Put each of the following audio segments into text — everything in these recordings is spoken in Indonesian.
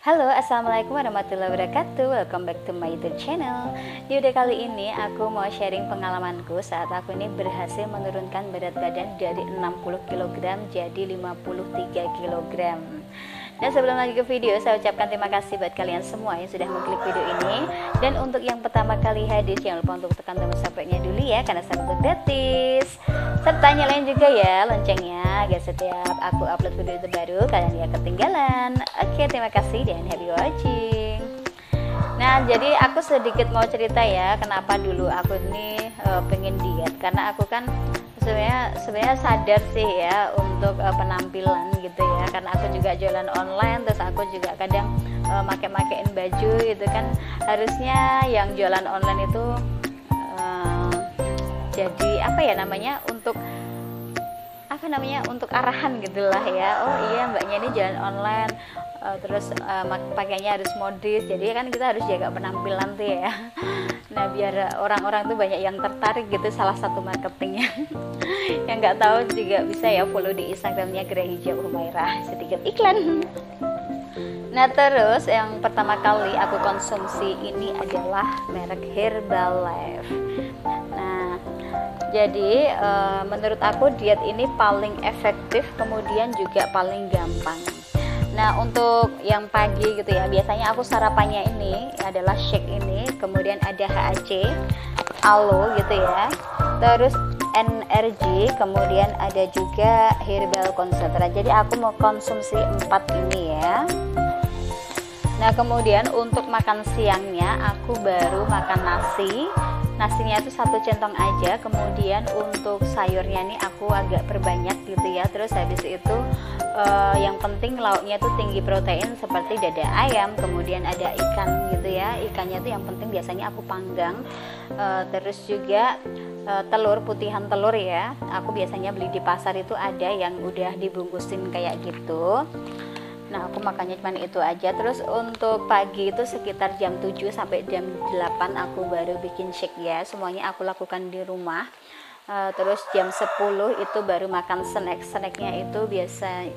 Halo, assalamualaikum warahmatullahi wabarakatuh. Welcome back to my YouTube channel. Di video kali ini aku mau sharing pengalamanku saat aku ini berhasil menurunkan berat badan dari 60 kg jadi 53 kg. Dan sebelum lanjut ke video, saya ucapkan terima kasih buat kalian semua yang sudah mengklik video ini. Dan untuk yang pertama kali hadir, jangan lupa untuk tekan tombol subscribe-nya dulu ya, karena sangat gratis. Serta nyalain juga ya loncengnya agar setiap aku upload video terbaru kalian gak ketinggalan. Oke, terima kasih dan happy watching. Nah, jadi aku sedikit mau cerita ya, kenapa dulu aku ini pengen diet. Karena aku kan sebenarnya sadar sih ya untuk penampilan gitu ya, karena aku juga jualan online, terus aku juga kadang make-makein baju gitu kan. Harusnya yang jualan online itu jadi untuk arahan gitulah ya. Oh iya, mbaknya ini jualan online, terus pakainya harus modis, jadi kan kita harus jaga penampilan tuh ya. Nah, biar orang-orang tuh banyak yang tertarik gitu, salah satu marketingnya. Yang nggak tahu juga bisa ya follow di Instagramnya Gerai Hijau Humairah, sedikit iklan. Nah, terus yang pertama kali aku konsumsi ini adalah merek Herbalife. Nah, jadi menurut aku diet ini paling efektif, kemudian juga paling gampang. Nah, untuk yang pagi gitu ya, biasanya aku sarapannya ini adalah shake ini, kemudian ada HAC, aloe gitu ya, terus energi, kemudian ada juga herbal concentrate. Jadi aku mau konsumsi 4 ini ya. Nah, kemudian untuk makan siangnya aku baru makan nasi. Nasinya itu 1 centong aja. Kemudian untuk sayurnya nih aku agak perbanyak gitu ya. Terus habis itu yang penting lauknya tuh tinggi protein seperti dada ayam, kemudian ada ikan gitu ya. Ikannya tuh yang penting biasanya aku panggang. Terus juga telur, putihan telur ya. Aku biasanya beli di pasar itu ada yang udah dibungkusin kayak gitu. Nah, aku makannya cuma itu aja. Terus untuk pagi itu sekitar jam 7 sampai jam 8 aku baru bikin shake ya. Semuanya aku lakukan di rumah. Terus jam 10 itu baru makan snack. Snacknya itu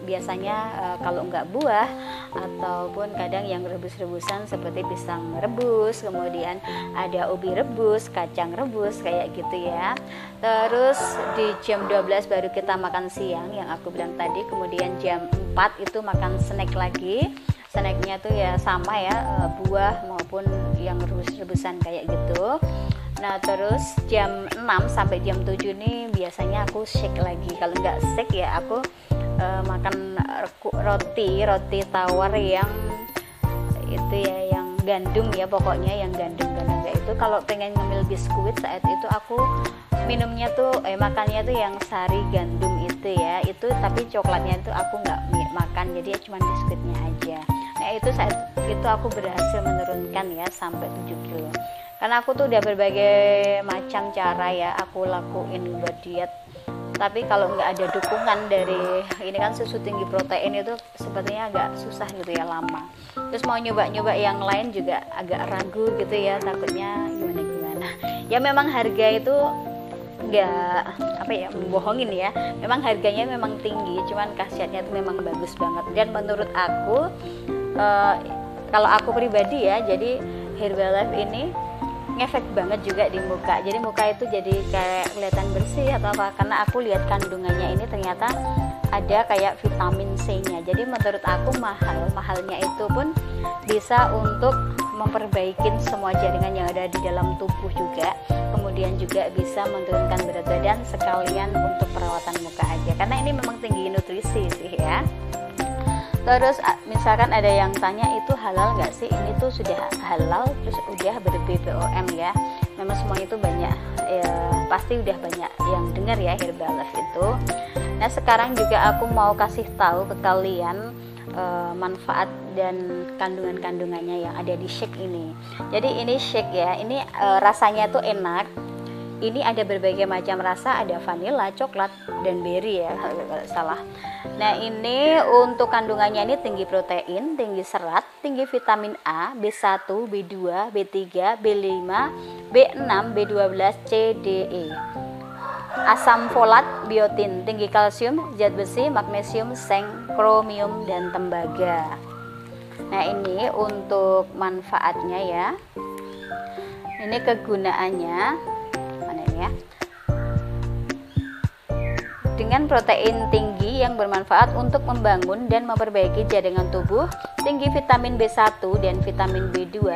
biasanya kalau nggak buah ataupun kadang yang rebus-rebusan seperti pisang rebus, kemudian ada ubi rebus, kacang rebus kayak gitu ya. Terus di jam 12 baru kita makan siang yang aku bilang tadi. Kemudian jam 4 itu makan snack lagi. Snacknya tuh ya sama ya, buah maupun yang rebus-rebusan kayak gitu. Nah, terus jam 6 sampai jam 7 nih biasanya aku shake lagi. Kalau nggak shake ya aku makan roti tawar yang itu ya, yang gandum ya, pokoknya yang gandum. Karena itu kalau pengen ngemil biskuit saat itu aku minumnya tuh makannya tuh yang sari gandum itu ya. Itu tapi coklatnya itu aku nggak makan, jadi cuma biskuitnya aja. Nah, itu saat itu aku berhasil menurunkan ya sampai 7 kilo. Karena aku tuh udah berbagai macam cara ya aku lakuin buat diet. Tapi kalau nggak ada dukungan dari ini kan susu tinggi protein itu sepertinya agak susah gitu ya, lama. Terus mau nyoba-nyoba yang lain juga agak ragu gitu ya, takutnya gimana. Ya memang harga itu nggak membohongin ya. Memang harganya memang tinggi, cuman khasiatnya itu memang bagus banget. Dan menurut aku kalau aku pribadi ya, jadi Herbalife ini ngefek banget juga di muka. Jadi muka itu jadi kayak kelihatan bersih atau apa, karena aku lihat kandungannya ini ternyata ada kayak vitamin C-nya. Jadi menurut aku mahalnya itu pun bisa untuk memperbaiki semua jaringan yang ada di dalam tubuh juga. Kemudian juga bisa menurunkan berat badan sekalian untuk perawatan muka aja, karena ini memang tinggi nutrisi sih ya. Terus misalkan ada yang tanya itu halal nggak sih? Ini tuh sudah halal, terus udah ber-BPOM ya. Memang semuanya itu banyak ya, pasti udah banyak yang dengar ya Herbalife itu. Nah, sekarang juga aku mau kasih tahu ke kalian manfaat dan kandungan-kandungannya yang ada di shake ini. Jadi ini shake ya, ini rasanya tuh enak. Ini ada berbagai macam rasa, ada vanilla, coklat, dan berry ya kalau salah. Nah, ini untuk kandungannya ini tinggi protein, tinggi serat, tinggi vitamin A, B1, B2, B3, B5, B6, B12, C, D, E. Asam folat, biotin, tinggi kalsium, zat besi, magnesium, seng, kromium, dan tembaga. Nah, ini untuk manfaatnya ya. Ini kegunaannya. Mana ini ya? Dengan protein tinggi yang bermanfaat untuk membangun dan memperbaiki jaringan tubuh, tinggi vitamin B1 dan vitamin B2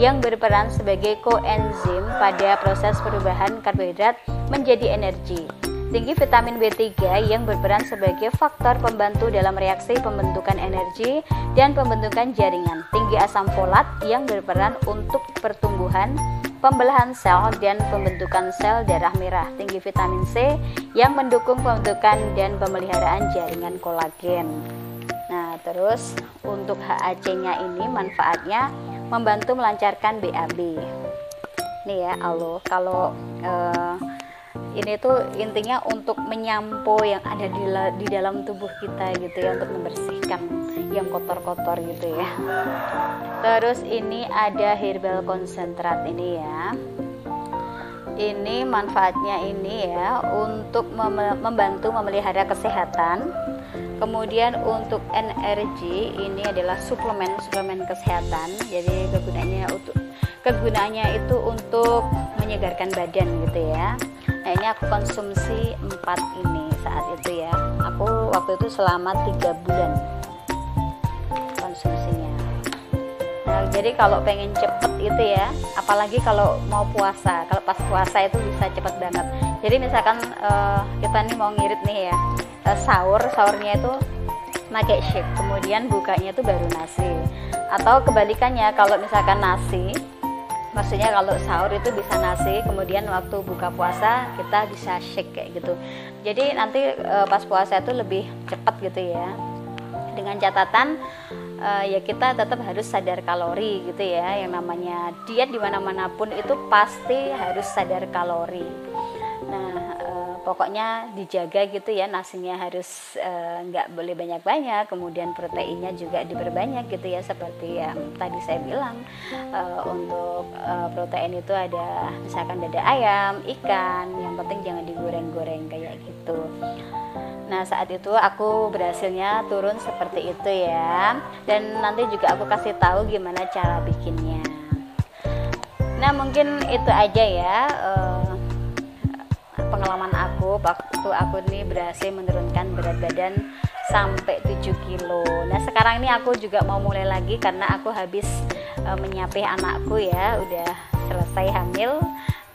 yang berperan sebagai koenzim pada proses perubahan karbohidrat menjadi energi. Tinggi vitamin B3 yang berperan sebagai faktor pembantu dalam reaksi pembentukan energi dan pembentukan jaringan. Tinggi asam folat yang berperan untuk pertumbuhan, pembelahan sel dan pembentukan sel darah merah. Tinggi vitamin C yang mendukung pembentukan dan pemeliharaan jaringan kolagen. Nah, terus untuk HAC-nya ini manfaatnya membantu melancarkan BAB. Nih ya, kalau ini tuh intinya untuk menyampo yang ada di dalam tubuh kita gitu ya, untuk membersihkan yang kotor-kotor gitu ya. Terus ini ada herbal konsentrat ini ya. Ini manfaatnya ini ya untuk membantu memelihara kesehatan. Kemudian untuk energi ini adalah suplemen kesehatan. Jadi kegunaannya itu untuk menyegarkan badan gitu ya. Nah, ini aku konsumsi 4 ini saat itu ya. Aku waktu itu selama 3 bulan konsumsinya. Nah, jadi kalau pengen cepet itu ya, apalagi kalau mau puasa, kalau pas puasa itu bisa cepet banget. Jadi misalkan kita nih mau ngirit nih ya, sahurnya itu pakai shake, kemudian bukanya itu baru nasi. Atau kebalikannya, kalau misalkan nasi, maksudnya kalau sahur itu bisa nasi, kemudian waktu buka puasa kita bisa shake kayak gitu. Jadi nanti pas puasa itu lebih cepat gitu ya. Dengan catatan ya kita tetap harus sadar kalori gitu ya. Yang namanya diet di mana-mana pun itu pasti harus sadar kalori. Nah, pokoknya dijaga gitu ya, nasinya harus nggak boleh banyak-banyak, kemudian proteinnya juga diperbanyak gitu ya, seperti yang tadi saya bilang. Untuk protein itu ada misalkan dada ayam, ikan, yang penting jangan digoreng-goreng kayak gitu. Nah, saat itu aku berhasilnya turun seperti itu ya, dan nanti juga aku kasih tahu gimana cara bikinnya. Nah, mungkin itu aja ya pengalaman aku waktu aku ini berhasil menurunkan berat badan sampai 7 kilo. Nah, sekarang ini aku juga mau mulai lagi karena aku habis menyapih anakku ya, udah selesai hamil,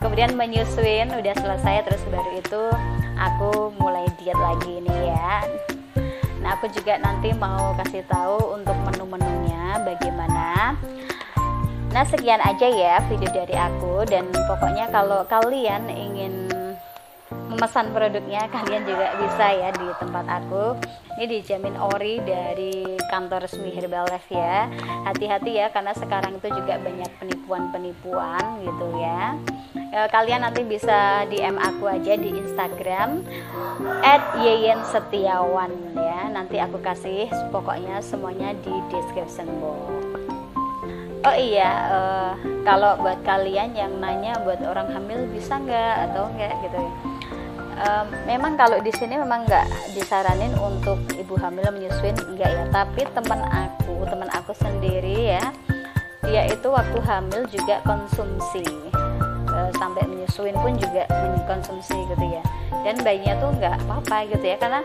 kemudian menyusuin udah selesai, terus baru itu aku mulai diet lagi nih ya. Nah, aku juga nanti mau kasih tahu untuk menu-menunya bagaimana. Nah, sekian aja ya video dari aku, dan pokoknya kalau kalian ingin memesan produknya, kalian juga bisa ya di tempat aku. Ini dijamin ori dari kantor resmi Herbalife ya. Hati-hati ya, karena sekarang itu juga banyak penipuan gitu ya. Kalian nanti bisa DM aku aja di Instagram @yeyensetiawan ya. Nanti aku kasih pokoknya semuanya di description box. Oh iya, kalau buat kalian yang nanya buat orang hamil bisa nggak atau enggak gitu ya. Memang kalau di sini memang nggak disaranin untuk ibu hamil menyusuin, enggak ya. Tapi teman aku sendiri ya, dia itu waktu hamil juga konsumsi, sampai menyusuin pun juga mengkonsumsi gitu ya. Dan bayinya tuh nggak apa-apa gitu ya, karena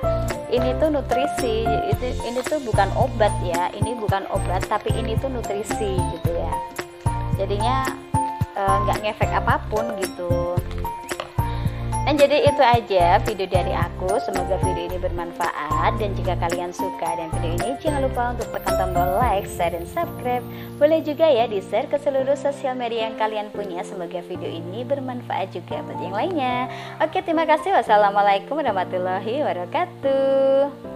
ini tuh nutrisi, ini tuh bukan obat ya, ini bukan obat tapi ini tuh nutrisi gitu ya. Jadinya nggak ngefek apapun gitu. Dan jadi itu aja video dari aku, semoga video ini bermanfaat, dan jika kalian suka dan video ini jangan lupa untuk tekan tombol like, share, dan subscribe. Boleh juga ya di share ke seluruh sosial media yang kalian punya, semoga video ini bermanfaat juga buat yang lainnya. Oke, terima kasih. Wassalamualaikum warahmatullahi wabarakatuh.